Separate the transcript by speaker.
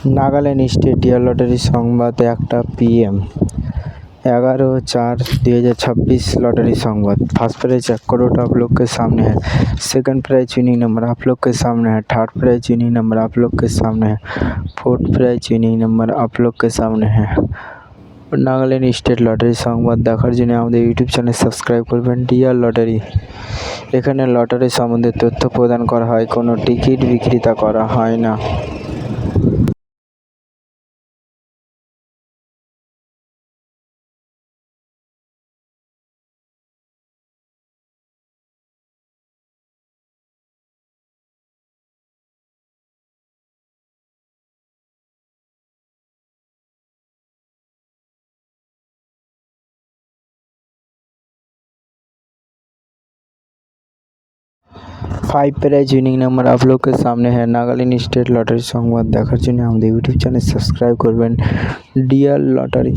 Speaker 1: Nagaland state dear lottery সংবাদ 1টা PM 11/4/2026 lottery संवाद। First prize 1 crore आप लोग के सामने है। सेकंड प्राइज विनिंग नंबर आप लोग के सामने है। थर्ड प्राइज विनिंग नंबर आप लोग के सामने है। फोर्थ प्राइज विनिंग नंबर आप लोग के सामने है। नागालैंड स्टेट लटारी संबाद देखार जन्य आमादेर यूट्यूब चैनल सबस्क्राइब करबेन। डियार लटारी एखाने लटारी सम्बन्धे तथ्य प्रदान करा हय, कोनो टिकिट बिक्रिता करा हय ना। फाइव प्राइज विनिंग नंबर आप लोग के सामने है। नागालैंड स्टेट लटारी संबाद देखार जन्य आमादेर यूट्यूब चैनल सबस्क्राइब करबेन। डियार लटारी।